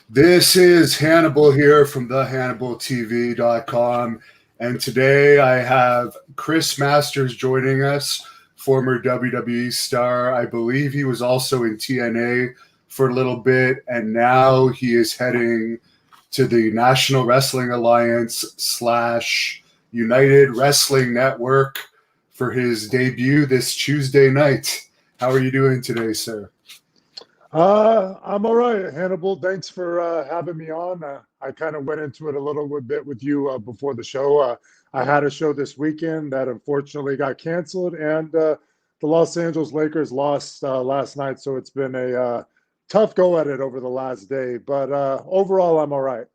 This is Hannibal here from thehannibaltv.com, and today I have Chris Masters joining us, former WWE star. I believe he was also in TNA for a little bit, and now he is heading to the National Wrestling Alliance / United Wrestling Network for his debut this Tuesday night. How are you doing today, sir? I'm all right, Hannibal. Thanks for having me on. I kind of went into it a little bit with you before the show. I had a show this weekend that unfortunately got canceled, and the Los Angeles Lakers lost last night, so it's been a tough go at it over the last day. But overall, I'm all right.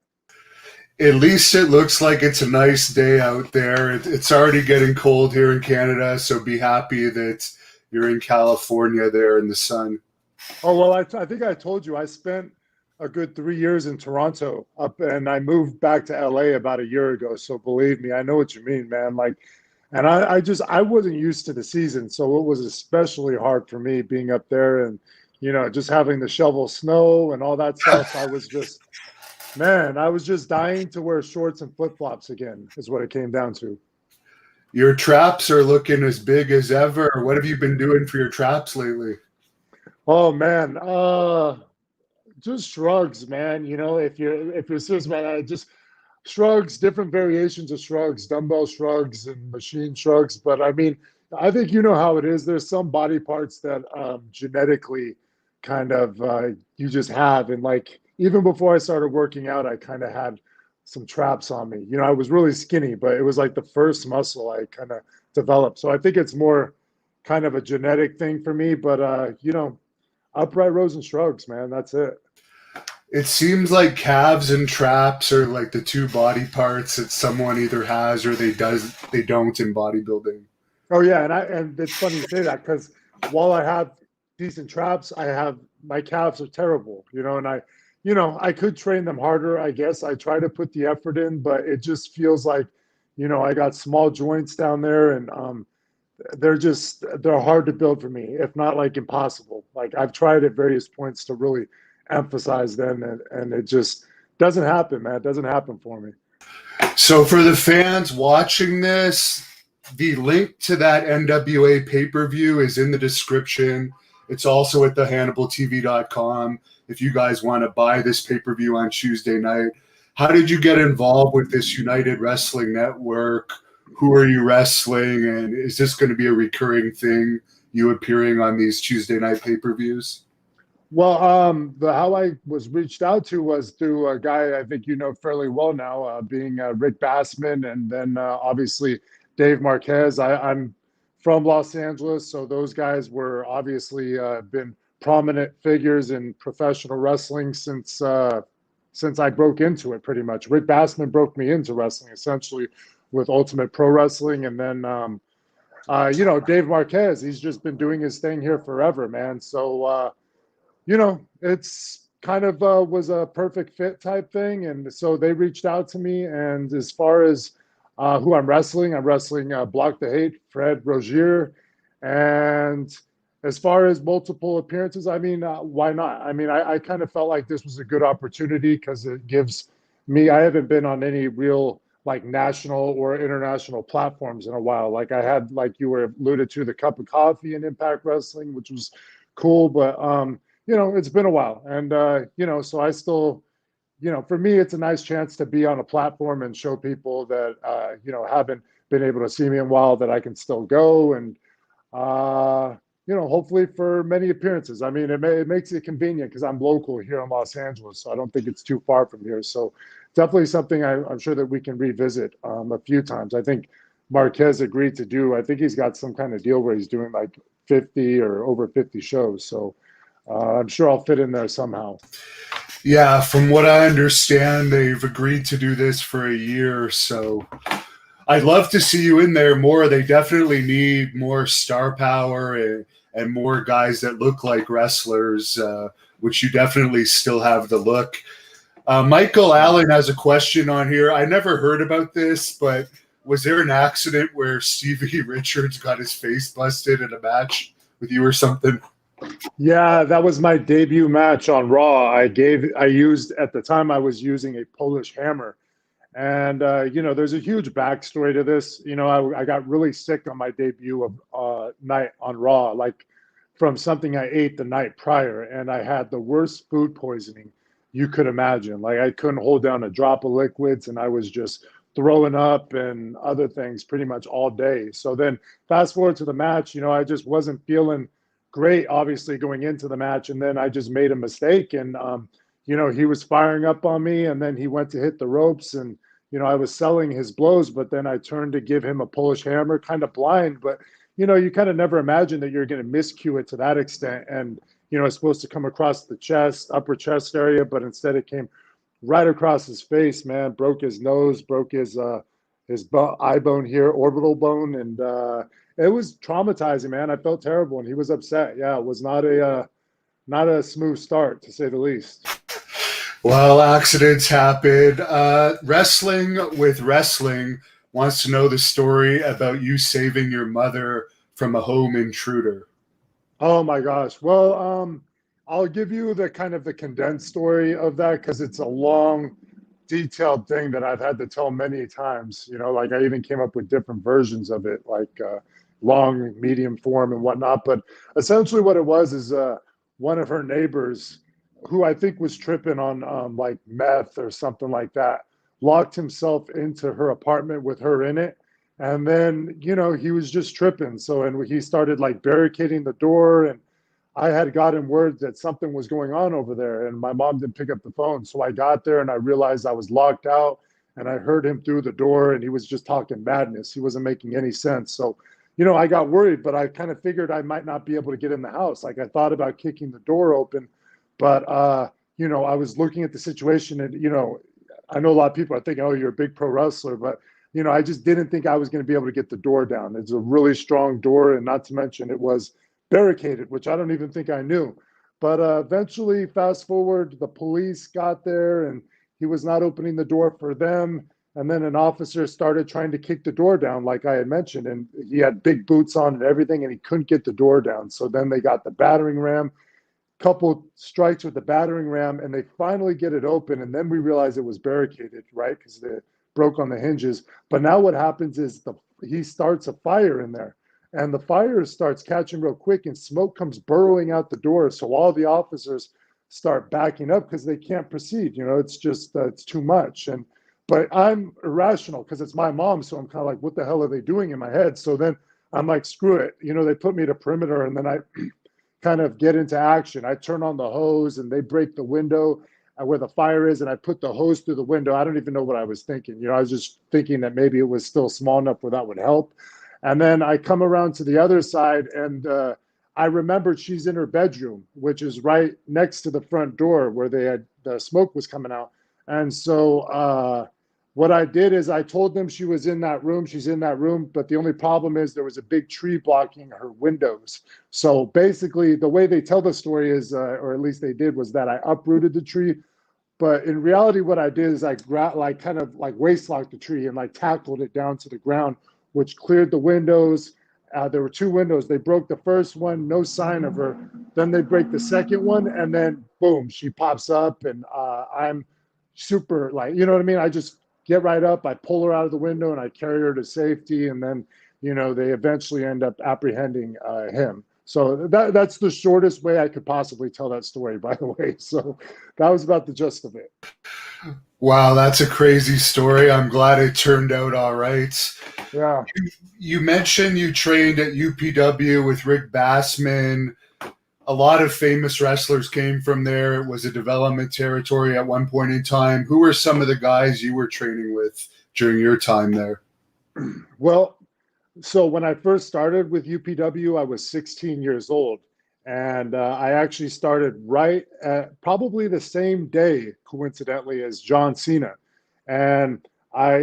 At least it looks like it's a nice day out there. It's already getting cold here in Canada, so be happy that you're in California there in the sun. Oh, well, I think I told you I spent a good 3 years in Toronto and I moved back to LA about a year ago. So believe me, I know what you mean, man. And I wasn't used to the season. So it was especially hard for me being up there and, just having to shovel snow and all that stuff. I was just dying to wear shorts and flip-flops again is what it came down to. Your traps are looking as big as ever. What have you been doing for your traps lately? Oh man, just shrugs, man. If you're serious, man, just shrugs, different variations of shrugs, dumbbell shrugs and machine shrugs. But I mean, I think you know how it is. There's some body parts that genetically kind of you just have, and like even before I started working out, I kind of had some traps on me. I was really skinny, but it was like the first muscle I kind of developed. So I think it's more kind of a genetic thing for me. But upright rows and shrugs, man. That's it. It seems like calves and traps are like the two body parts that someone either has or they don't in bodybuilding. Oh yeah, and it's funny you say that because while I have decent traps, my calves are terrible, and I could train them harder, I guess. I try to put the effort in, but it just feels like, I got small joints down there and they're hard to build for me, if not like impossible. Like I've tried at various points to really emphasize them and it just doesn't happen, man. It doesn't happen for me. So for the fans watching this, the link to that NWA pay-per-view is in the description. It's also at thehannibaltv.com if you guys want to buy this pay-per-view on Tuesday night. How did you get involved with this United Wrestling Network? Who are you wrestling? And is this going to be a recurring thing, you appearing on these Tuesday night pay-per-views? Well, how I was reached out to was through a guy I think you know fairly well now, being Rick Bassman, and then obviously Dave Marquez. I'm from Los Angeles, so those guys were obviously been prominent figures in professional wrestling since I broke into it, pretty much. Rick Bassman broke me into wrestling, essentially, with Ultimate Pro Wrestling. And then, Dave Marquez, he's just been doing his thing here forever, man. So, it's kind of was a perfect fit type thing. And so they reached out to me. And as far as who I'm wrestling Block the Hate, Fred Rozier. And as far as multiple appearances, I mean, why not? I mean, I kind of felt like this was a good opportunity because it gives me, I haven't been on any real like national or international platforms in a while. Like I had, like you were alluded to, the Cup of Coffee in Impact Wrestling, which was cool, but it's been a while. And so I still, for me, it's a nice chance to be on a platform and show people that haven't been able to see me in a while that I can still go and hopefully for many appearances. I mean, it makes it convenient because I'm local here in Los Angeles, so I don't think it's too far from here. So definitely something I'm sure that we can revisit a few times. I think Marquez agreed to do. I think he's got some kind of deal where he's doing like 50 or over 50 shows. So I'm sure I'll fit in there somehow. Yeah, from what I understand, they've agreed to do this for a year. So I'd love to see you in there more. They definitely need more star power and more guys that look like wrestlers, which you definitely still have the look. Michael Allen has a question on here. I never heard about this, but was there an accident where Stevie Richards got his face busted in a match with you or something? Yeah, that was my debut match on Raw. I used at the time I was using a Polish hammer. And there's a huge backstory to this. I got really sick on my debut of night on Raw, like from something I ate the night prior, and I had the worst food poisoning you could imagine. Like I couldn't hold down a drop of liquids, and I was just throwing up and other things pretty much all day. So then, fast forward to the match, I just wasn't feeling great, obviously going into the match, and then I just made a mistake, and he was firing up on me, and then he went to hit the ropes, and I was selling his blows, but then I turned to give him a Polish hammer, kind of blind. But, you kind of never imagine that you're going to miscue it to that extent. And, it's supposed to come across the chest, upper chest area, but instead it came right across his face, man. Broke his nose, broke his eye bone here, orbital bone. And it was traumatizing, man. I felt terrible, and he was upset. Yeah, it was not a smooth start, to say the least. Well, accidents happen. Wrestling with Wrestling wants to know the story about you saving your mother from a home intruder. Oh my gosh. Well, I'll give you the kind of the condensed story of that because it's a long, detailed thing that I've had to tell many times. Like I even came up with different versions of it, like long, medium form, and whatnot. But essentially, what it was is one of her neighbors, who I think was tripping on like meth or something like that, locked himself into her apartment with her in it. And then, he was just tripping. So, and he started like barricading the door. And I had gotten word that something was going on over there. And my mom didn't pick up the phone. So I got there and I realized I was locked out. And I heard him through the door and he was just talking madness. He wasn't making any sense. So, I got worried, but I kind of figured I might not be able to get in the house. Like I thought about kicking the door open, but I was looking at the situation, and I know a lot of people are thinking, "Oh, you're a big pro wrestler," but I just didn't think I was going to be able to get the door down. It's a really strong door, and not to mention it was barricaded, which I don't even think I knew. But eventually, fast forward, the police got there, and he was not opening the door for them. And then an officer started trying to kick the door down, like I had mentioned, and he had big boots on and everything, and he couldn't get the door down. So then they got the battering ram, couple strikes with the battering ram, and they finally get it open. And then we realize it was barricaded, right? Because they broke on the hinges. But now what happens is he starts a fire in there, and the fire starts catching real quick, and smoke comes burrowing out the door. So all the officers start backing up because they can't proceed. It's just it's too much. But I'm irrational because it's my mom, so I'm kind of like, what the hell are they doing in my head? So then I'm like, screw it. They put me to perimeter, and then I kind of get into action. I turn on the hose and they break the window where the fire is, and I put the hose through the window. I don't even know what I was thinking. I was just thinking that maybe it was still small enough where that would help. And then I come around to the other side, and I remembered she's in her bedroom, which is right next to the front door where the smoke was coming out. And so what I did is I told them she was in that room. She's in that room. But the only problem is there was a big tree blocking her windows. So basically, the way they tell the story is, or at least they did, was that I uprooted the tree. But in reality, what I did is I kind of like waist locked the tree and like tackled it down to the ground, which cleared the windows. There were two windows. They broke the first one, no sign of her. Then they break the second one, and then boom, she pops up, and I'm super like, you know what I mean? I just get right up, I pull her out of the window, and I carry her to safety, and then they eventually end up apprehending him. So that's the shortest way I could possibly tell that story, by the way. So that was about the gist of it. Wow, that's a crazy story. I'm glad it turned out all right. Yeah. You mentioned you trained at UPW with Rick Bassman. A lot of famous wrestlers came from there. It was a development territory at one point in time. Who were some of the guys you were training with during your time there? Well, so when I first started with UPW, I was 16 years old. And I actually started right at probably the same day, coincidentally, as John Cena. And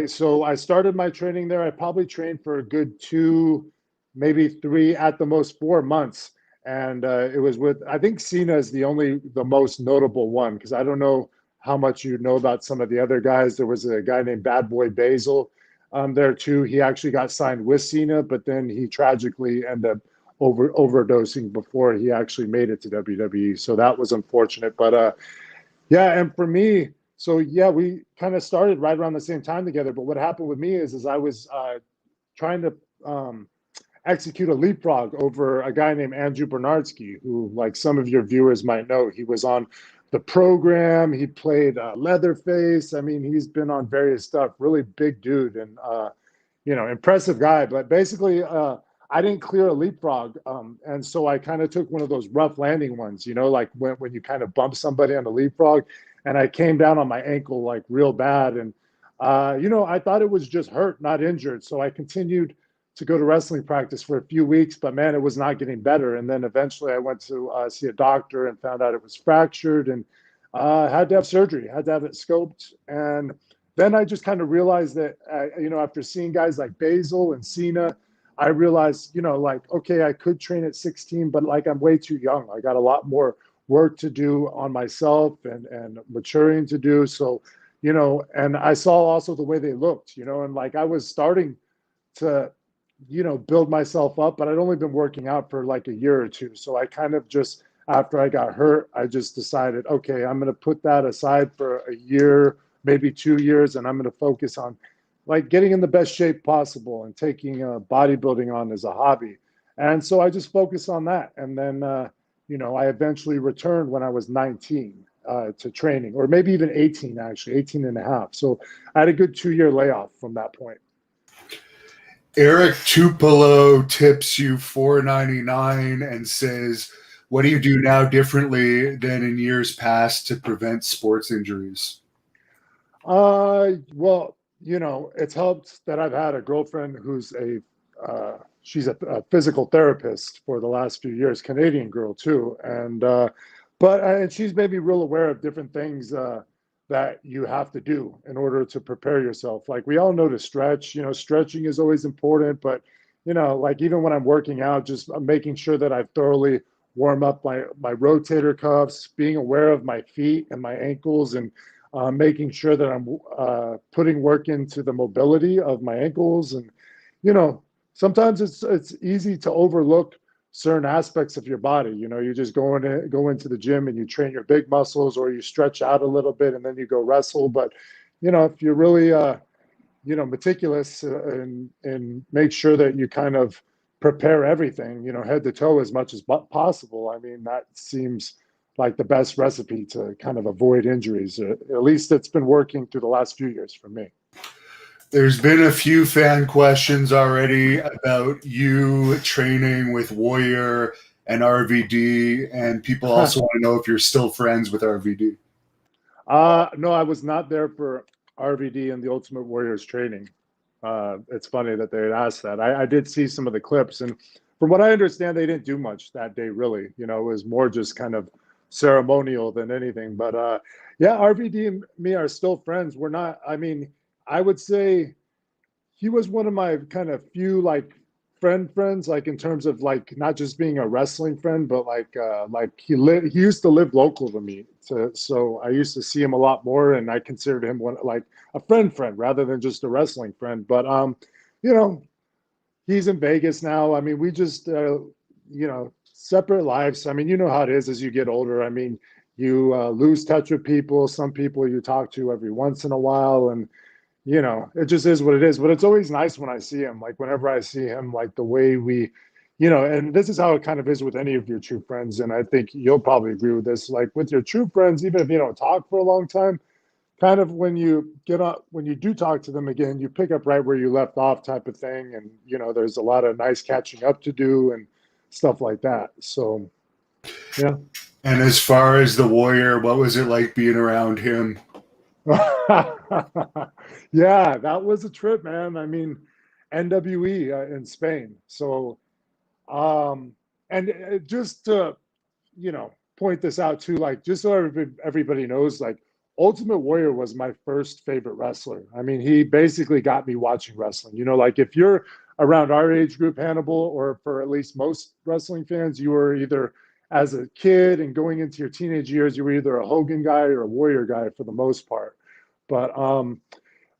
so I started my training there. I probably trained for a good 2, maybe 3, at the most 4 months. And it was with, I think Cena is the most notable one, because I don't know how much you know about some of the other guys. There was a guy named Bad Boy Basil there too. He actually got signed with Cena, but then he tragically ended up overdosing before he actually made it to WWE. So that was unfortunate. But yeah, and for me, so yeah, we kind of started right around the same time together. But what happened with me is I was trying to execute a leapfrog over a guy named Andrew Bernardsky, who, like some of your viewers might know, he was on the program. He played Leatherface. I mean, he's been on various stuff. Really big dude and impressive guy. But basically, I didn't clear a leapfrog, and so I kind of took one of those rough landing ones. Like when you kind of bump somebody on the leapfrog, and I came down on my ankle like real bad. And I thought it was just hurt, not injured. So I continued to go to wrestling practice for a few weeks, but man, it was not getting better. And then eventually I went to see a doctor and found out it was fractured and had to have surgery, had to have it scoped. And then I just kind of realized that, after seeing guys like Basil and Cena, I realized, okay, I could train at 16, but like I'm way too young. I got a lot more work to do on myself and maturing to do. So, and I saw also the way they looked, and like I was starting to, build myself up, but I'd only been working out for like a year or two. So I kind of just, after I got hurt, I just decided, okay, I'm going to put that aside for a year, maybe 2 years, and I'm going to focus on like getting in the best shape possible and taking bodybuilding on as a hobby. And so I just focused on that. And then, I eventually returned when I was 19 to training, or maybe even 18, actually, 18 and a half. So I had a good 2-year layoff from that point. Eric Tupelo tips you $4.99 and says, what do you do now differently than in years past to prevent sports injuries? Well, it's helped that I've had a girlfriend who's she's a physical therapist for the last few years, Canadian girl too. And she's made me real aware of different things that you have to do in order to prepare yourself. Like we all know to stretch, stretching is always important, but like even when I'm working out, just making sure that I thoroughly warm up my rotator cuffs, being aware of my feet and my ankles, and making sure that I'm putting work into the mobility of my ankles. And, sometimes it's easy to overlook certain aspects of your body. You just go into the gym and you train your big muscles, or you stretch out a little bit and then you go wrestle. But, if you're really, meticulous and make sure that you kind of prepare everything, head to toe as much as possible. I mean, that seems like the best recipe to kind of avoid injuries. At least it's been working through the last few years for me. There's been a few fan questions already about you training with Warrior and RVD, and people also want to know if you're still friends with RVD. No, I was not there for RVD and the Ultimate Warrior's training. It's funny that they had asked that. I did see some of the clips, and from what I understand, they didn't do much that day, really. It was more just kind of ceremonial than anything. But yeah, RVD and me are still friends. We're not, I mean, I would say he was one of my kind of few like friends, like in terms of like not just being a wrestling friend, but like he used to live local to me. So I used to see him a lot more, and I considered him one like a friend rather than just a wrestling friend. But he's in Vegas now. I mean, we just separate lives. I mean, you know how it is as you get older. I mean, you lose touch with people. Some people you talk to every once in a while, and it just is what it is. But it's always nice when I see him. Like whenever I see him, like the way we, and this is how it kind of is with any of your true friends. And I think you'll probably agree with this. Like with your true friends, even if you don't talk for a long time, kind of when you when you do talk to them again, you pick up right where you left off type of thing. And, there's a lot of nice catching up to do and stuff like that. So, yeah. And as far as the Warrior, what was it like being around him? Yeah, that was a trip, man. I mean, NWE in Spain. So, and just to, point this out too, like just so everybody knows, like Ultimate Warrior was my first favorite wrestler. I mean, he basically got me watching wrestling. Like if you're around our age group, Hannibal, or for at least most wrestling fans, you were either as a kid and going into your teenage years, you were either a Hogan guy or a Warrior guy for the most part. But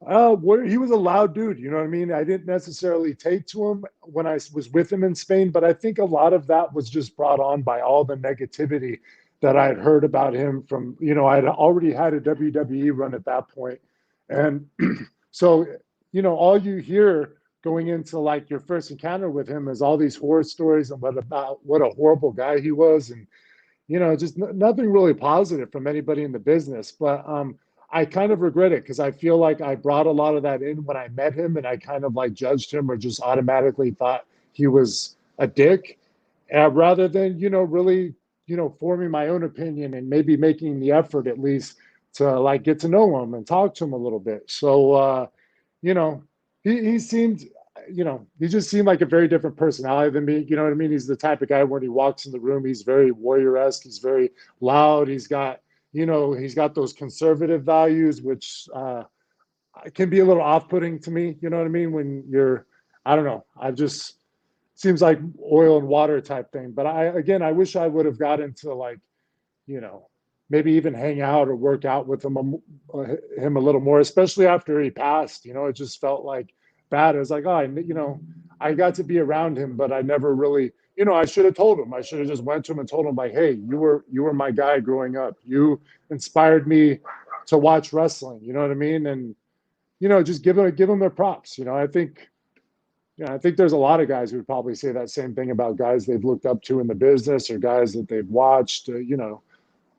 Where he was a loud dude, you know what I mean? I didn't necessarily take to him when I was with him in Spain, but I think a lot of that was just brought on by all the negativity that I had heard about him from, I had already had a WWE run at that point. And so, all you hear going into like your first encounter with him is all these horror stories and what a horrible guy he was. And just nothing really positive from anybody in the business. But I kind of regret it because I feel like I brought a lot of that in when I met him, and I kind of like judged him or just automatically thought he was a dick, rather than really forming my own opinion and maybe making the effort at least to like get to know him and talk to him a little bit. So you know, he seemed, he just seemed like a very different personality than me. You know what I mean? He's the type of guy when he walks in the room, he's very warrior-esque. He's very loud. He's got those conservative values, which can be a little off-putting to me. You know what I mean? When I don't know. I just seems like oil and water type thing. But I wish I would have got into like, you know, maybe even hang out or work out with him a little more, especially after he passed. It just felt like bad. It was like, I got to be around him, but I never really, I should have told him. I should have just went to him and told him like, hey, you were my guy growing up. You inspired me to watch wrestling. You know what I mean? And just give them their props. I think there's a lot of guys who would probably say that same thing about guys they've looked up to in the business or guys that they've watched.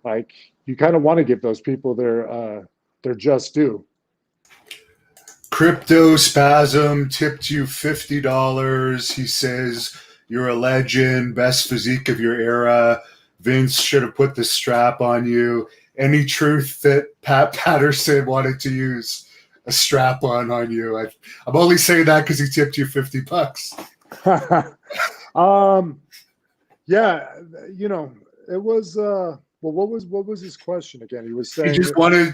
Like you kind of want to give those people their just due. Crypto Spasm tipped you $50. He says you're a legend, best physique of your era. Vince should have put the strap on you. Any truth that Pat Patterson wanted to use a strap on you? I'm only saying that because he tipped you $50. Yeah, it was. Well, what was his question again? He was saying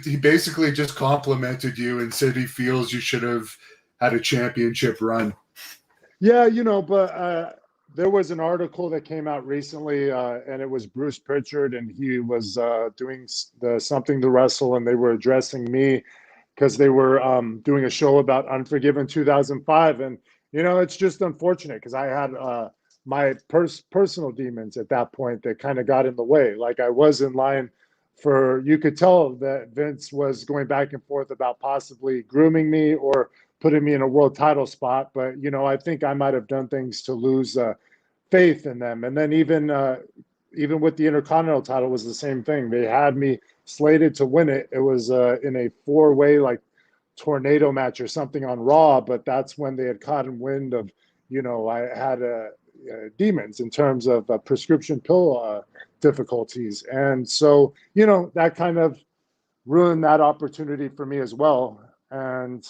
he basically just complimented you and said he feels you should have had a championship run. Yeah, but there was an article that came out recently, and it was Bruce Pritchard, and he was doing something to wrestle, and they were addressing me because they were doing a show about Unforgiven 2005, and it's just unfortunate because I had my personal demons at that point that kind of got in the way. Like I was in line you could tell that Vince was going back and forth about possibly grooming me or putting me in a world title spot. But, I think I might have done things to lose faith in them. And then even with the Intercontinental title was the same thing. They had me slated to win it. It was in a 4-way like tornado match or something on Raw, but that's when they had caught wind of, I had demons in terms of prescription pill difficulties. And so, that kind of ruined that opportunity for me as well. And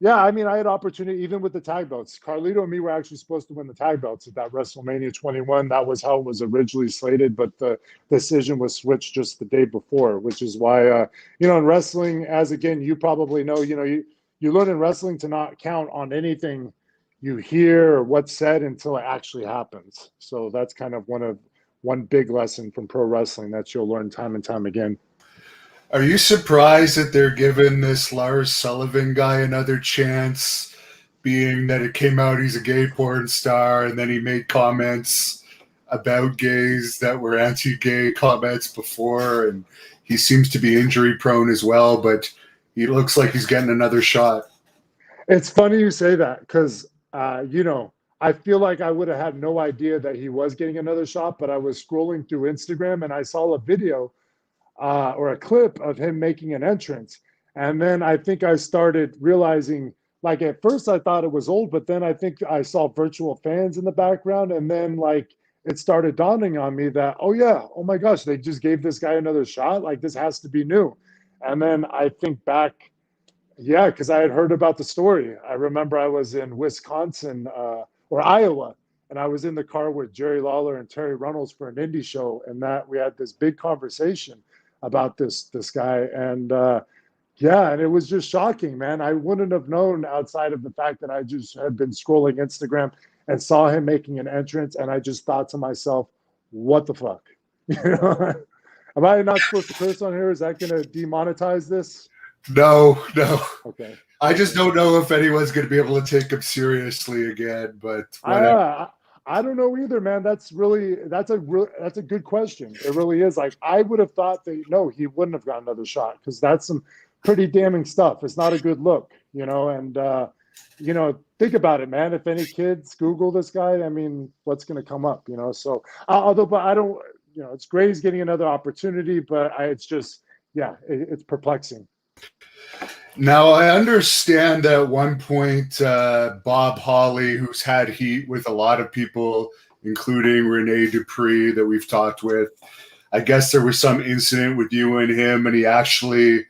yeah, I mean, I had opportunity even with the tag belts. Carlito and me were actually supposed to win the tag belts at that WrestleMania 21. That was how it was originally slated, but the decision was switched just the day before, which is why, in wrestling, as again, you probably know, you learn in wrestling to not count on anything you hear or what's said until it actually happens. So that's kind of one big lesson from pro wrestling that you'll learn time and time again. Are you surprised that they're giving this Lars Sullivan guy another chance, being that it came out he's a gay porn star and then he made comments about gays that were anti-gay comments before, and he seems to be injury prone as well, but he looks like he's getting another shot? It's funny you say that because I feel like I would have had no idea that he was getting another shot, but I was scrolling through Instagram and I saw a video or a clip of him making an entrance. And then I think I started realizing, like at first I thought it was old, but then I think I saw virtual fans in the background. And then like it started dawning on me that, oh yeah, oh my gosh, they just gave this guy another shot. Like this has to be new. And then I think back, yeah, because I had heard about the story. I remember I was in Wisconsin or Iowa, and I was in the car with Jerry Lawler and Terry Runnels for an indie show, and that we had this big conversation about this guy. And yeah, and it was just shocking, man. I wouldn't have known outside of the fact that I just had been scrolling Instagram and saw him making an entrance, and I just thought to myself, what the fuck? Am I not supposed to curse on here? Is that going to demonetize this? No. Okay. I just don't know if anyone's going to be able to take him seriously again, but I whatever. uh, I don't know either, man. That's a good question. It really is. Like I would have thought that no, he wouldn't have got another shot because that's some pretty damning stuff. It's not a good look, and think about it, man. If any kids Google this guy, I mean, what's going to come up, So but I don't, it's great he's getting another opportunity, but it's just, yeah, it's perplexing. Now, I understand that at one point, Bob Holly, who's had heat with a lot of people, including Rene Dupree, that we've talked with, I guess there was some incident with you and him, and he actually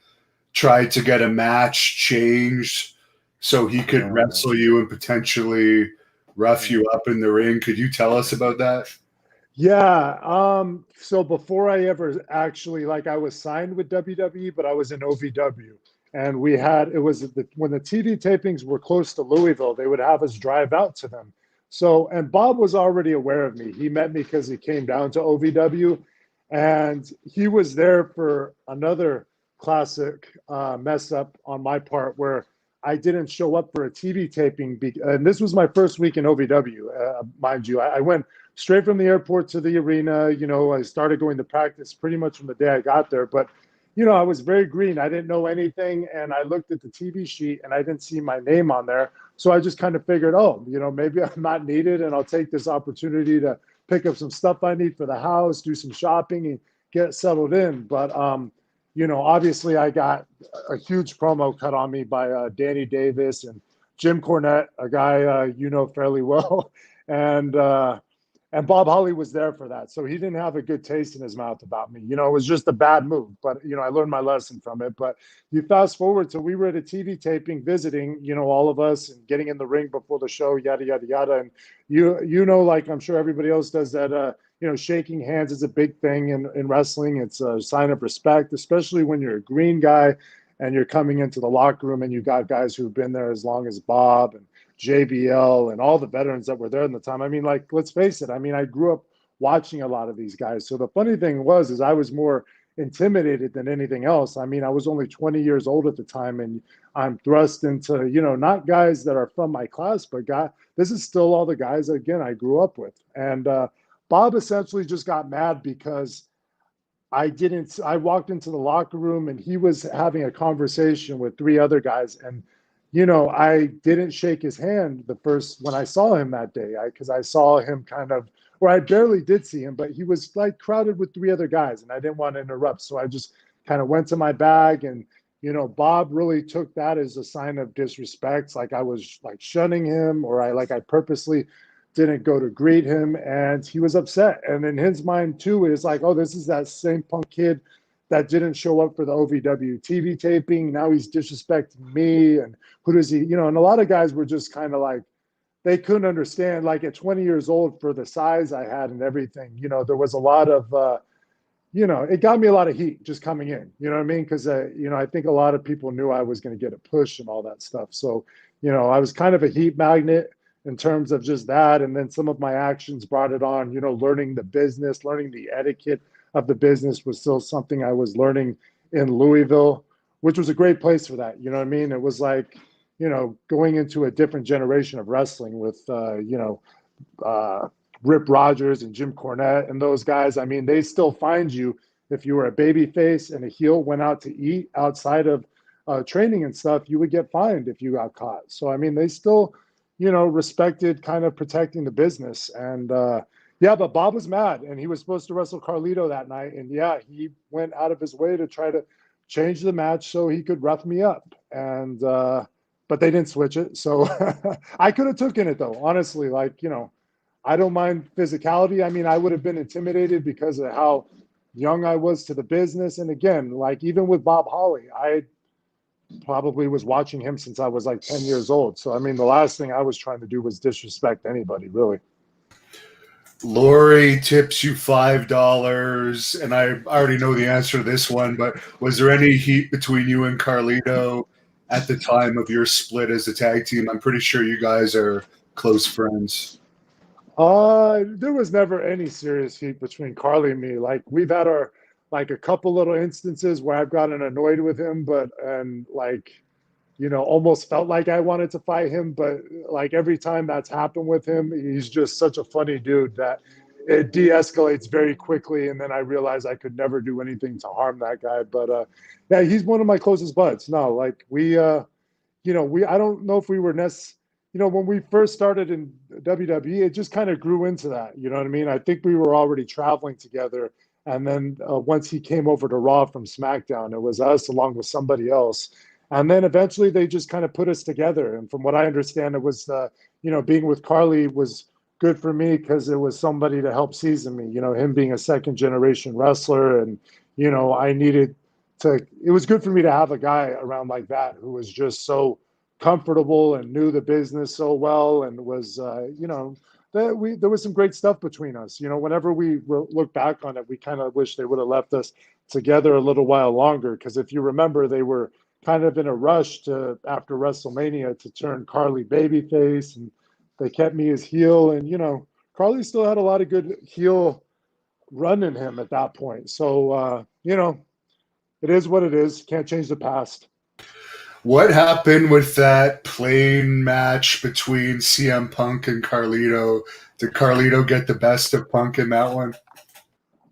tried to get a match changed so he could Yeah. wrestle you and potentially rough you up in the ring. Could you tell us about that? Yeah. So before I ever actually, like, I was signed with WWE, but I was in OVW. And when the TV tapings were close to Louisville, they would have us drive out to them. So, and Bob was already aware of me. He met me because he came down to OVW, and he was there for another classic mess up on my part where I didn't show up for a TV taping. And this was my first week in OVW, mind you. I went straight from the airport to the arena. I started going to practice pretty much from the day I got there. But, I was very green. I didn't know anything. And I looked at the TV sheet and I didn't see my name on there. So I just kind of figured, oh, maybe I'm not needed and I'll take this opportunity to pick up some stuff I need for the house, do some shopping and get settled in. But, obviously I got a huge promo cut on me by Danny Davis and Jim Cornette, a guy fairly well. And, and Bob Holly was there for that. So he didn't have a good taste in his mouth about me. It was just a bad move, but, I learned my lesson from it. But you fast forward to we were at a TV taping, visiting, all of us and getting in the ring before the show, yada, yada, yada. And like I'm sure everybody else does that, shaking hands is a big thing in wrestling. It's a sign of respect, especially when you're a green guy and you're coming into the locker room and you got guys who've been there as long as Bob and JBL and all the veterans that were there in the time. I mean, like, let's face it. I mean, I grew up watching a lot of these guys. So the funny thing is I was more intimidated than anything else. I mean, I was only 20 years old at the time, and I'm thrust into, not guys that are from my class, but this is still all the guys, again, I grew up with. And Bob essentially just got mad because I walked into the locker room and he was having a conversation with three other guys. And, I didn't shake his hand when I saw him that day, because I saw him or I barely did see him, but he was like crowded with three other guys and I didn't want to interrupt. So I just kind of went to my bag and, Bob really took that as a sign of disrespect. Like I was like shunning him, or I purposely didn't go to greet him, and he was upset. And in his mind too, it's like, oh, this is that same punk kid that didn't show up for the OVW TV taping. Now he's disrespecting me, and who does he, and a lot of guys were just kind of like, they couldn't understand, like at 20 years old for the size I had and everything, there was a lot of, it got me a lot of heat just coming in, you know what I mean? Because, I think a lot of people knew I was going to get a push and all that stuff. So, I was kind of a heat magnet in terms of just that. And then some of my actions brought it on, learning the business, learning the etiquette of the business was still something I was learning in Louisville, which was a great place for that. You know what I mean? It was like, going into a different generation of wrestling with, Rip Rogers and Jim Cornette and those guys. I mean, they still find you if you were a baby face and a heel went out to eat outside of training and stuff, you would get fined if you got caught. So, I mean, they still, respected kind of protecting the business. And yeah, but Bob was mad and he was supposed to wrestle Carlito that night. And yeah, he went out of his way to try to change the match so he could rough me up. And, but they didn't switch it. So I could have taken it though, honestly, like, I don't mind physicality. I mean, I would have been intimidated because of how young I was to the business. And again, like even with Bob Holly, I probably was watching him since I was like 10 years old. So, I mean, the last thing I was trying to do was disrespect anybody, really. Lori tips you $5, and I already know the answer to this one, but was there any heat between you and Carlito at the time of your split as a tag team? I'm pretty sure you guys are close friends. There was never any serious heat between Carly and me. Like we've had like a couple little instances where I've gotten annoyed with him, but, and like, almost felt like I wanted to fight him, but like every time that's happened with him, he's just such a funny dude that it de-escalates very quickly. And then I realized I could never do anything to harm that guy. But yeah, he's one of my closest buds. No, like I don't know if we were when we first started in WWE, it just kind of grew into that. You know what I mean? I think we were already traveling together. And then once he came over to Raw from SmackDown, it was us along with somebody else. And then eventually they just kind of put us together. And from what I understand, it was, being with Carly was good for me because it was somebody to help season me, him being a second generation wrestler. And, I needed it was good for me to have a guy around like that who was just so comfortable and knew the business so well and was, there was some great stuff between us. Whenever we look back on it, we kind of wish they would have left us together a little while longer. Because if you remember, they were kind of in a rush after WrestleMania to turn Carly babyface, and they kept me as heel. And Carly still had a lot of good heel run in him at that point. So it is what it is. Can't change the past. What happened with that plane match between CM Punk and Carlito? Did Carlito get the best of Punk in that one?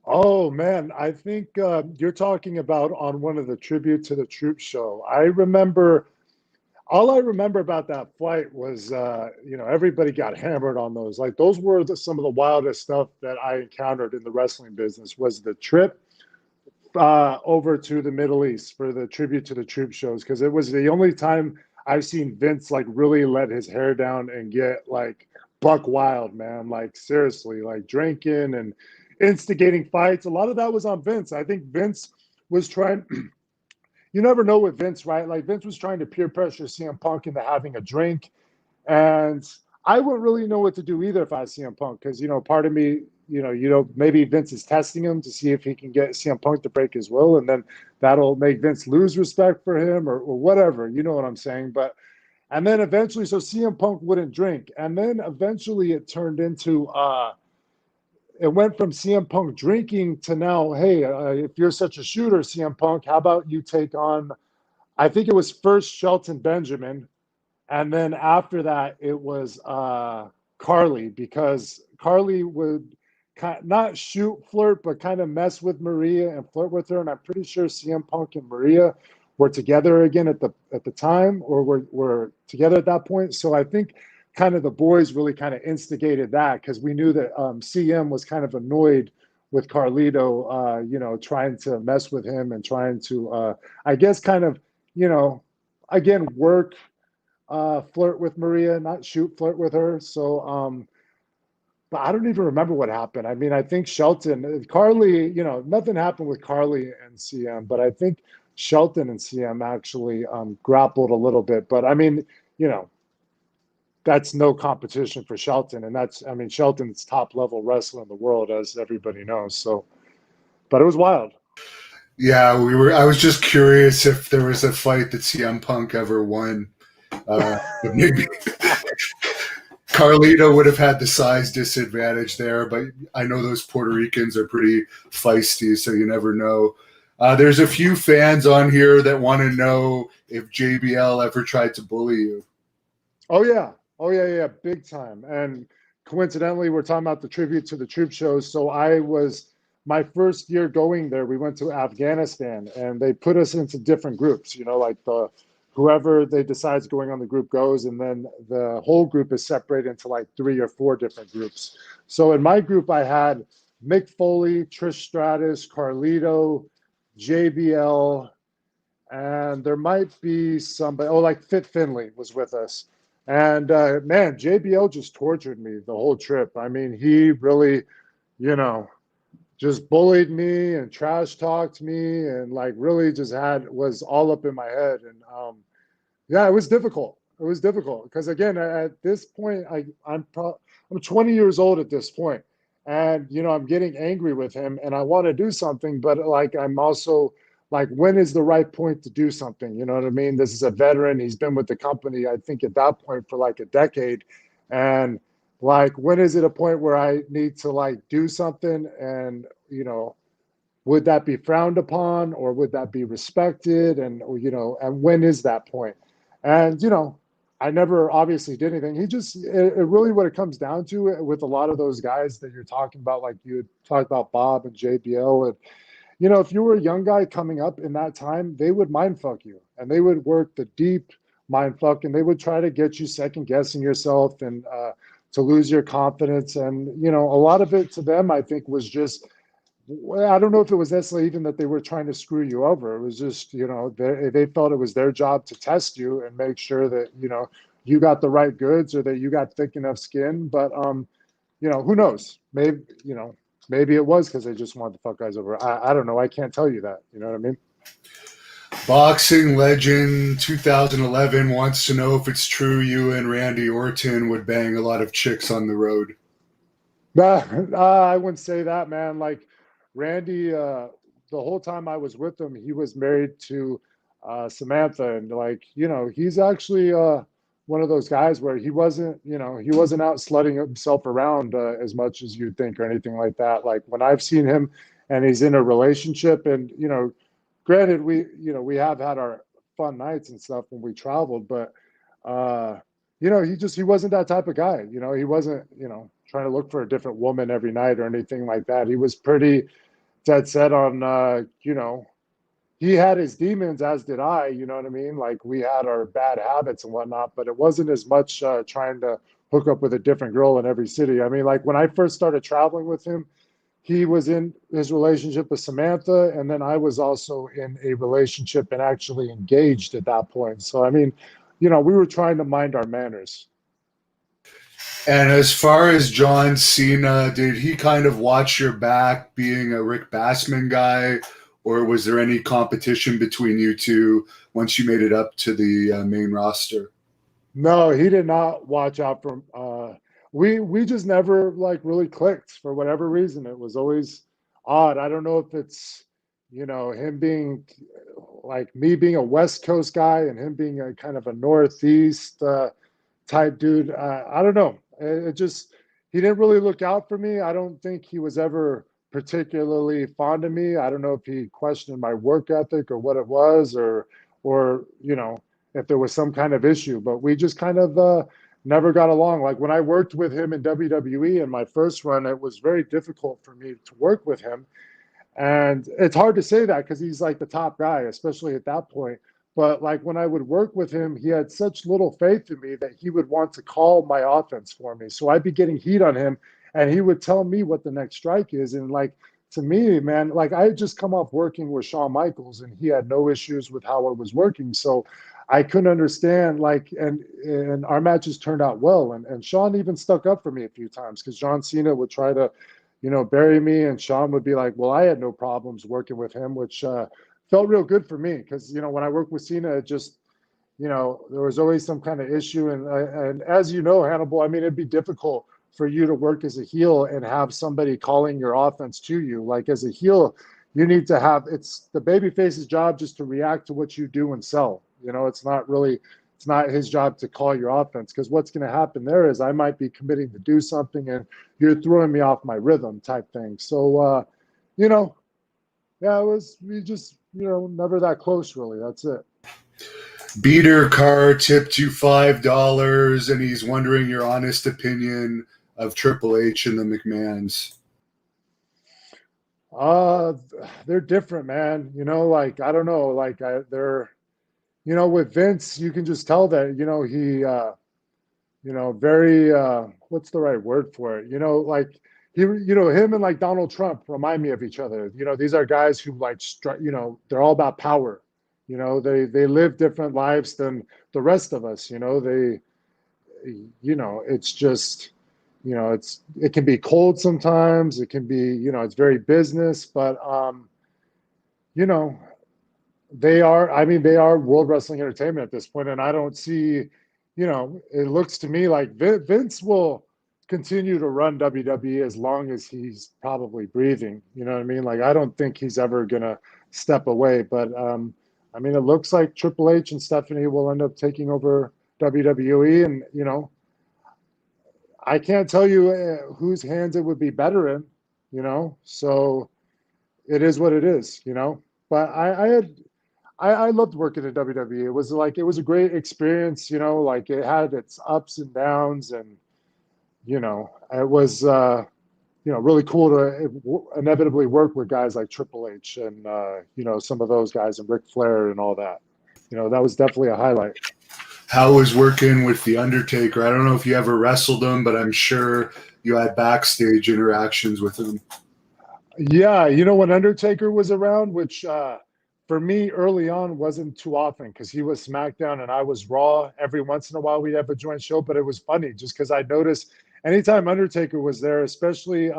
Oh man, I think you're talking about on one of the Tribute to the Troops show. All I remember about that fight was, everybody got hammered on those. Like those were some of the wildest stuff that I encountered in the wrestling business. Was the trip over to the Middle East for the Tribute to the Troops shows, because it was the only time I've seen Vince like really let his hair down and get like buck wild, man. Like seriously, like drinking and instigating fights. A lot of that was on Vince. I think Vince was trying. You never know with Vince, right? Like Vince was trying to peer pressure CM Punk into having a drink, and I wouldn't really know what to do either if I was CM Punk, because part of me, maybe Vince is testing him to see if he can get CM Punk to break his will, and then that'll make Vince lose respect for him or whatever. You know what I'm saying? And then eventually, so CM Punk wouldn't drink, and then eventually it turned into. It went from CM Punk drinking to now, hey, if you're such a shooter, CM Punk, how about you take on, I think it was first Shelton Benjamin, and then after that, it was Carly, because Carly would not shoot flirt, but kind of mess with Maria and flirt with her. And I'm pretty sure CM Punk and Maria were together again at the time, or were together at that point. So I think kind of the boys really kind of instigated that, because we knew that CM was kind of annoyed with Carlito, trying to mess with him and trying to, I guess, kind of, again, work, flirt with Maria, not shoot flirt with her. So, but I don't even remember what happened. I mean, I think Carly, nothing happened with Carly and CM, but I think Shelton and CM actually grappled a little bit. But I mean, that's no competition for Shelton. And Shelton's top level wrestler in the world, as everybody knows. So, but it was wild. Yeah, I was just curious if there was a fight that CM Punk ever won. Maybe Carlito would have had the size disadvantage there, but I know those Puerto Ricans are pretty feisty, so you never know. There's a few fans on here that want to know if JBL ever tried to bully you. Oh yeah, big time. And coincidentally, we're talking about the Tribute to the Troop shows. So my first year going there, we went to Afghanistan, and they put us into different groups, like whoever they decides going on the group goes, and then the whole group is separated into like 3 or 4 different groups. So in my group, I had Mick Foley, Trish Stratus, Carlito, JBL, and there might be somebody, like Fit Finley was with us. And man, JBL just tortured me the whole trip. I mean, he really, just bullied me and trash talked me, and like really just was all up in my head. And yeah, it was difficult. It was difficult because again, at this point, I'm 20 years old at this point, and I'm getting angry with him, and I want to do something, but like I'm also like, when is the right point to do something? You know what I mean? This is a veteran. He's been with the company, I think, at that point for like a decade, and like, when is it a point where I need to like do something? And would that be frowned upon, or would that be respected? And and when is that point? And, you know, I never obviously did anything. It really what it comes down to with a lot of those guys that you're talking about, like you talked about Bob and JBL. And, you know, if you were a young guy coming up in that time, they would mind fuck you and they would work the deep mind fuck and they would try to get you second guessing yourself and to lose your confidence. And, you know, a lot of it to them, I think, was just, well, I don't know if it was necessarily even that they were trying to screw you over. It was just, you know, they felt it was their job to test you and make sure that, you know, you got the right goods or that you got thick enough skin. But, you know, who knows? Maybe, you know, maybe it was because they just wanted to fuck guys over. I don't know. I can't tell you that. You know what I mean? Boxing legend 2011 wants to know if it's true you and Randy Orton would bang a lot of chicks on the road. I wouldn't say that, man. Like Randy, the whole time I was with him, he was married to Samantha, and like you know, he's actually one of those guys where he wasn't, you know, he wasn't out slutting himself around as much as you'd think or anything like that. Like when I've seen him, and he's in a relationship, and you know, granted, you know, we have had our fun nights and stuff when we traveled, but. You know, he wasn't that type of guy. You know, he wasn't, you know, trying to look for a different woman every night or anything like that. He was pretty dead set on, you know, he had his demons, as did I. You know what I mean? Like we had our bad habits and whatnot, but it wasn't as much trying to hook up with a different girl in every city. I mean, like when I first started traveling with him, he was in his relationship with Samantha, and then I was also in a relationship and actually engaged at that point. So, I mean, you know, we were trying to mind our manners. And as far as John Cena, did he kind of watch your back being a Rick Bassman guy, or was there any competition between you two once you made it up to the main roster? No, he did not watch out for. We just never like really clicked for whatever reason. It was always odd. I don't know if it's you know him being like me being a West Coast guy and him being a kind of a Northeast type dude. I don't know. It just he didn't really look out for me. I don't think he was ever particularly fond of me. I don't know if he questioned my work ethic or what it was, or you know if there was some kind of issue. But we just kind of never got along. Like when I worked with him in WWE in my first run, it was very difficult for me to work with him and it's hard to say that because he's like the top guy, especially at that point. But like when I would work with him, he had such little faith in me that he would want to call my offense for me. So I'd be getting heat on him and he would tell me what the next strike is. And like to me, man, like I had just come off working with Shawn Michaels and he had no issues with how it was working. So I couldn't understand like and our matches turned out well. And Shawn even stuck up for me a few times because John Cena would try to you know, bury me. And Shawn would be like, well, I had no problems working with him, which felt real good for me because, you know, when I worked with Cena, it just, you know, there was always some kind of issue. And as you know, Hannibal, I mean, it'd be difficult for you to work as a heel and have somebody calling your offense to you. Like as a heel, you need to have it's the babyface's job just to react to what you do and sell. You know, it's not his job to call your offense because what's going to happen there is I might be committing to do something and you're throwing me off my rhythm type thing. So, you know, yeah, we just, you know, never that close really. That's it. Beater Carr tipped you $5, and he's wondering your honest opinion of Triple H and the McMahons. Uh, they're different, man. You know, like, I don't know, like they're, you know, with Vince, you can just tell that, you know, you know, very what's the right word for it? You know, like you know, him and like Donald Trump remind me of each other. You know, these are guys who like you know, they're all about power. You know, they live different lives than the rest of us. You know, you know, it's just you know, it can be cold sometimes. It can be, you know, it's very business, but you know, I mean, they are World Wrestling Entertainment at this point, and I don't see, you know, it looks to me like Vince will continue to run WWE as long as he's probably breathing. You know what I mean? Like, I don't think he's ever gonna step away. But I mean, it looks like Triple H and Stephanie will end up taking over WWE, and you know, I can't tell you whose hands it would be better in. You know, so it is what it is. You know, but I loved working at WWE. It was like, it was a great experience, you know, like it had its ups and downs, and, you know, it was, you know, really cool to inevitably work with guys like Triple H and, you know, some of those guys and Ric Flair and all that. You know, that was definitely a highlight. How was working with the Undertaker? I don't know if you ever wrestled him, but I'm sure you had backstage interactions with him. Yeah, you know, when Undertaker was around, which for me early on wasn't too often because he was SmackDown and I was Raw. Every once in a while we'd have a joint show, but it was funny just because I noticed anytime Undertaker was there, especially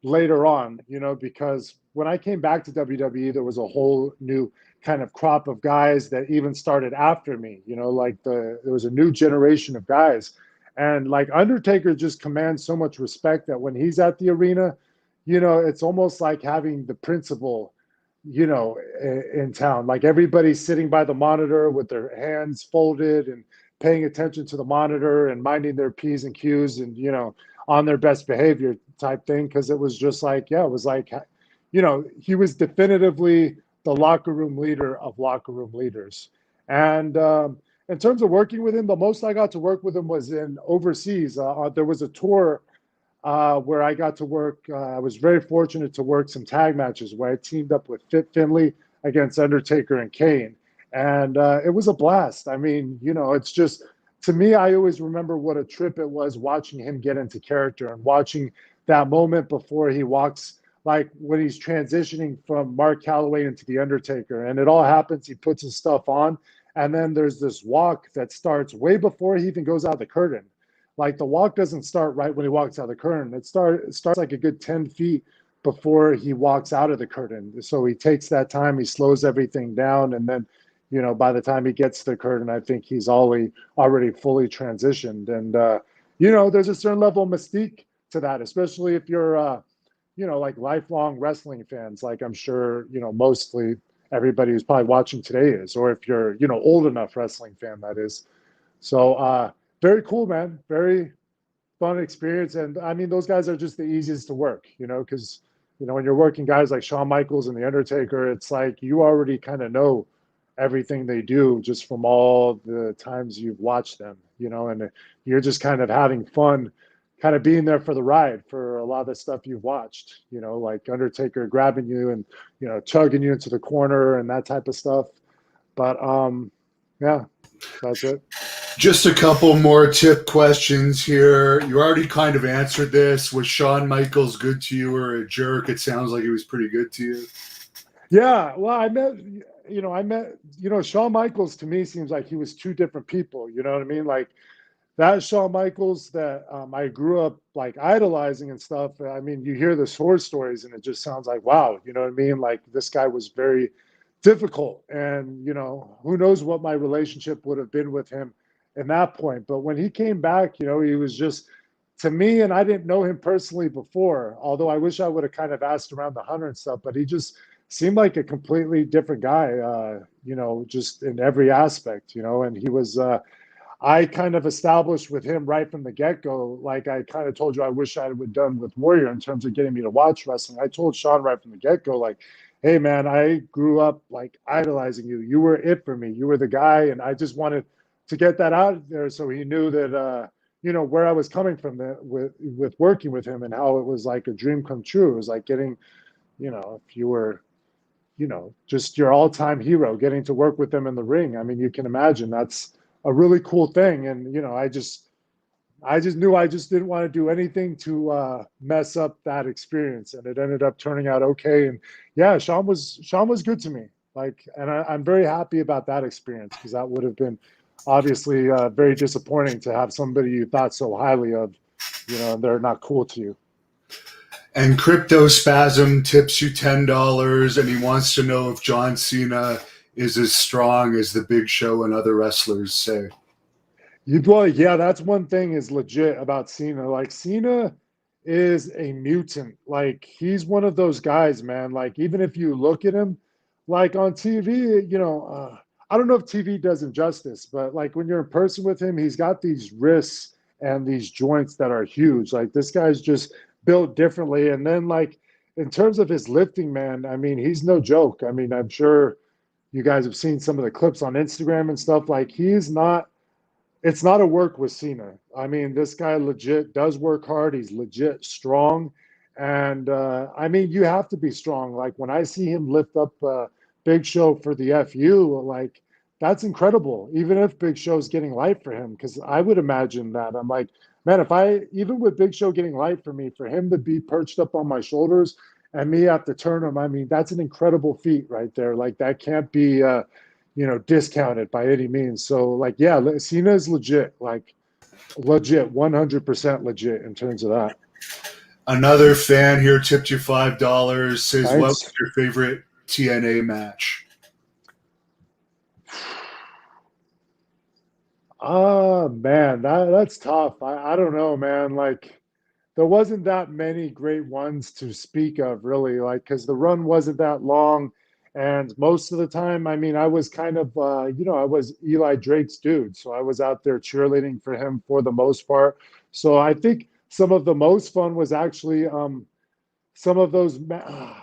later on, you know, because when I came back to WWE, there was a whole new kind of crop of guys that even started after me, you know, like there was a new generation of guys. And like Undertaker just commands so much respect that when he's at the arena, you know, it's almost like having the principal, you know, in town. Like everybody's sitting by the monitor with their hands folded and paying attention to the monitor and minding their P's and Q's and, you know, on their best behavior type thing. Cause it was just like, yeah, it was like, you know, he was definitively the locker room leader of locker room leaders. And in terms of working with him, the most I got to work with him was in overseas. There was a tour where I got to work. I was very fortunate to work some tag matches where I teamed up with Fit Finlay against Undertaker and Kane. And it was a blast. I mean, you know, it's just, to me, I always remember what a trip it was watching him get into character and watching that moment before he walks, like when he's transitioning from Mark Calloway into The Undertaker. And it all happens, he puts his stuff on. And then there's this walk that starts way before he even goes out the curtain. Like the walk doesn't start right when he walks out of the curtain. It starts like a good 10 feet before he walks out of the curtain. So he takes that time, he slows everything down, and then, you know, by the time he gets to the curtain, I think he's already fully transitioned. And you know, there's a certain level of mystique to that, especially if you're you know, like lifelong wrestling fans, like I'm sure, you know, mostly everybody who's probably watching today is, or if you're, you know, old enough wrestling fan, that is. So very cool, man. Very fun experience. And I mean, those guys are just the easiest to work, you know, because, you know, when you're working guys like Shawn Michaels and The Undertaker, it's like you already kind of know everything they do just from all the times you've watched them, you know, and you're just kind of having fun, kind of being there for the ride for a lot of the stuff you've watched, you know, like Undertaker grabbing you and, you know, chugging you into the corner and that type of stuff. But yeah, that's it. Just a couple more tip questions here. You already kind of answered this. Was Shawn Michaels good to you or a jerk? It sounds like he was pretty good to you. Yeah, well, you know, Shawn Michaels to me seems like he was two different people. You know what I mean? Like that Shawn Michaels that I grew up like idolizing and stuff. I mean, you hear the horror stories and it just sounds like, wow, you know what I mean? Like this guy was very difficult. And, you know, who knows what my relationship would have been with him in that point. But when he came back, you know, he was just, to me, and I didn't know him personally before, although I wish I would have kind of asked around the hunter and stuff, but he just seemed like a completely different guy, you know, just in every aspect, you know, and he was, I kind of established with him right from the get-go, like I kind of told you I wish I would done with Warrior in terms of getting me to watch wrestling. I told Shawn right from the get-go, like, hey man, I grew up like idolizing you. You were it for me. You were the guy, and I just wanted to get that out there so he knew that you know, where I was coming from with working with him and how it was like a dream come true. It was like getting, you know, if you were, you know, just your all-time hero, getting to work with them in the ring. I mean, you can imagine that's a really cool thing. And, you know, I just knew I just didn't want to do anything to mess up that experience. And it ended up turning out okay. And yeah, Shawn was good to me. Like, and I'm very happy about that experience because that would have been obviously very disappointing to have somebody you thought so highly of, you know, and they're not cool to you. And Crypto Spasm tips you $10, and he wants to know if John Cena is as strong as the Big Show and other wrestlers say. Well, yeah, that's one thing is legit about Cena. Like Cena is a mutant. Like he's one of those guys, man. Like even if you look at him, like on TV, you know, I don't know if TV does him justice, but like when you're in person with him, he's got these wrists and these joints that are huge. Like this guy's just built differently. And then like in terms of his lifting, man, I mean, he's no joke. I mean, I'm sure you guys have seen some of the clips on Instagram and stuff. Like he's not. It's not a work with Cena. I mean, this guy legit does work hard. He's legit strong, and I mean, you have to be strong. Like when I see him lift up Big Show for the FU, like that's incredible. Even if Big Show's getting light for him, because I would imagine that I'm like, man, if I even with Big Show getting light for me, for him to be perched up on my shoulders and me have to turn him, I mean, that's an incredible feat right there. Like that can't be. Discounted by any means. So like, yeah, Cena is legit, like legit, 100% legit in terms of that. Another fan here tipped you $5. Says, "What was Thanks. your favorite TNA match?" Man, that's tough. I don't know, man. Like there wasn't that many great ones to speak of, really, like because the run wasn't that long. And most of the time, I mean, I was kind of, I was Eli Drake's dude. So I was out there cheerleading for him for the most part. So I think some of the most fun was actually some of those. The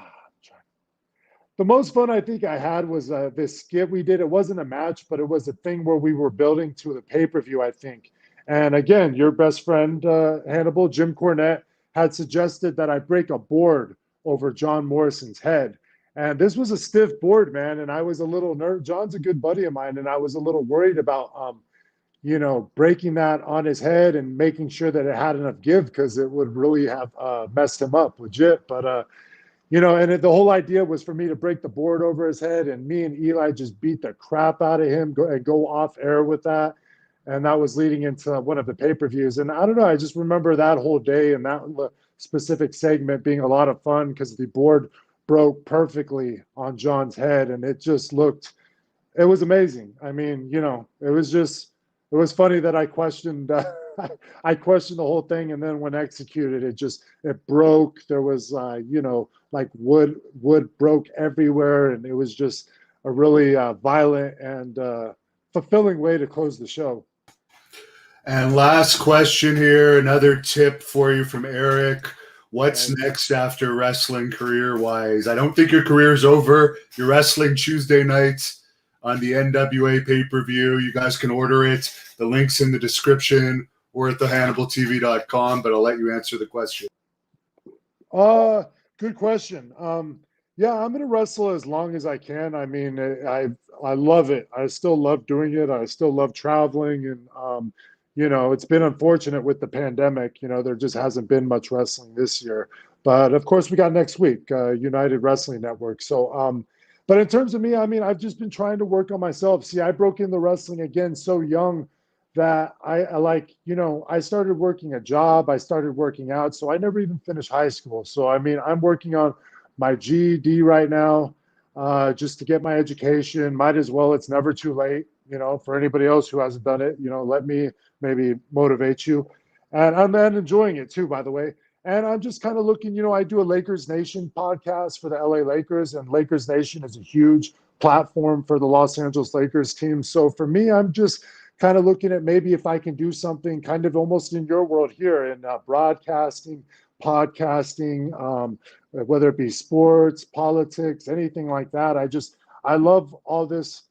most fun I think I had was this skit we did. It wasn't a match, but it was a thing where we were building to the pay-per-view, I think. And again, your best friend, Hannibal, Jim Cornette, had suggested that I break a board over John Morrison's head. And this was a stiff board, man. And I was a little nervous. John's a good buddy of mine. And I was a little worried about, breaking that on his head and making sure that it had enough give because it would really have messed him up legit. But the whole idea was for me to break the board over his head, and me and Eli just beat the crap out of him and go off air with that. And that was leading into one of the pay-per-views. And I don't know, I just remember that whole day and that specific segment being a lot of fun because the board broke perfectly on John's head, and it was amazing. I mean, it was funny that I questioned. I questioned the whole thing, and then when executed, it broke. There was, like wood broke everywhere, and it was just a really violent and fulfilling way to close the show. And last question here, another tip for you from Eric. What's Thanks. next after wrestling career-wise? I don't think your career's over. You're wrestling Tuesday nights on the NWA pay-per-view. You guys can order it. The link's in the description or at thehannibaltv.com, but I'll let you answer the question. Good question. Yeah, I'm gonna wrestle as long as I can. I mean, I love it. I still love doing it. I still love traveling, and it's been unfortunate with the pandemic. There just hasn't been much wrestling this year. But of course, we got next week, United Wrestling Network. So, but in terms of me, I mean, I've just been trying to work on myself. See, I broke into wrestling again so young that I started working a job, I started working out, so I never even finished high school. So I mean, I'm working on my GED right now, just to get my education. Might as well. It's never too late, for anybody else who hasn't done it. Let me maybe motivate you, and I'm enjoying it too, by the way. And I'm just kind of looking. I do a Lakers Nation podcast for the LA Lakers, and Lakers Nation is a huge platform for the Los Angeles Lakers team. So for me, I'm just kind of looking at maybe if I can do something kind of almost in your world here in broadcasting, podcasting, whether it be sports, politics, anything like that. I love all these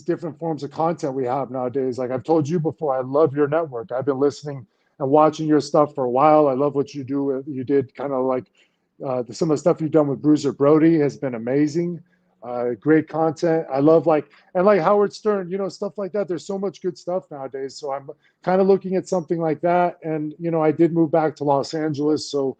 different forms of content we have nowadays. Like I've told you before, I love your network. I've been listening and watching your stuff for a while. I love what you do. You did kind of like some of the stuff you've done with Bruiser Brody has been amazing. Great content. I love like Howard Stern, stuff like that. There's so much good stuff nowadays. So I'm kind of looking at something like that. And, I did move back to Los Angeles. So,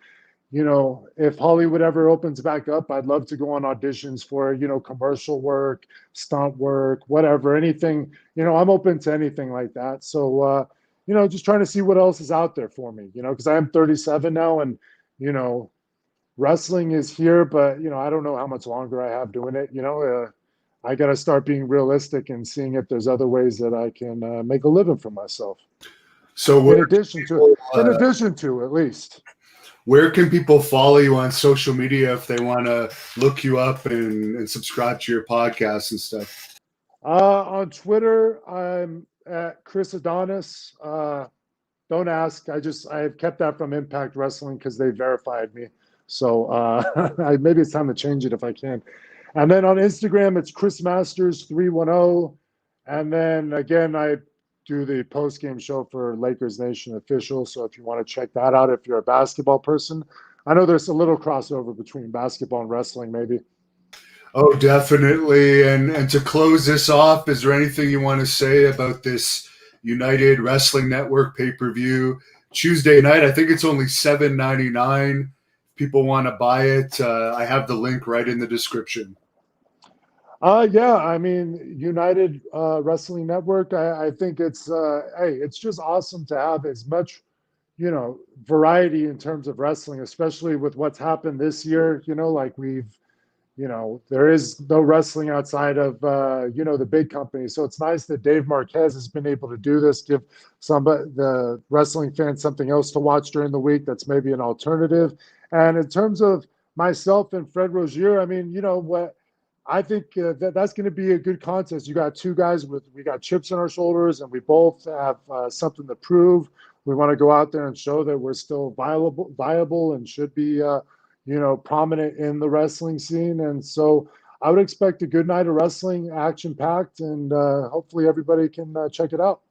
if Hollywood ever opens back up, I'd love to go on auditions for, commercial work, stunt work, whatever, anything, I'm open to anything like that. So, just trying to see what else is out there for me, because I am 37 now and, wrestling is here, but I don't know how much longer I have doing it. I got to start being realistic and seeing if there's other ways that I can make a living for myself. So In addition to at least. Where can people follow you on social media if they want to look you up and subscribe to your podcast and stuff? On Twitter, I'm at Chris Adonis. Don't ask. I've kept that from Impact Wrestling because they verified me. So maybe it's time to change it if I can. And then on Instagram, it's Chris Masters 310. And then again, I do the post game show for Lakers Nation Official. So if you want to check that out, if you're a basketball person, I know there's a little crossover between basketball and wrestling, maybe. Oh, definitely. And to close this off, is there anything you want to say about this United Wrestling Network pay-per-view Tuesday night? I think it's only $7.99. People want to buy it. I have the link right in the description. Yeah, I mean, United Wrestling Network, I think it's hey, it's just awesome to have as much, variety in terms of wrestling, especially with what's happened this year. Like there is no wrestling outside of the big companies. So it's nice that Dave Marquez has been able to do this, give the wrestling fans something else to watch during the week that's maybe an alternative. And in terms of myself and Fred Rozier, I mean, what I think that's going to be a good contest. You got two guys we got chips on our shoulders, and we both have something to prove. We want to go out there and show that we're still viable and should be, prominent in the wrestling scene. And so I would expect a good night of wrestling, action packed, and hopefully everybody can check it out.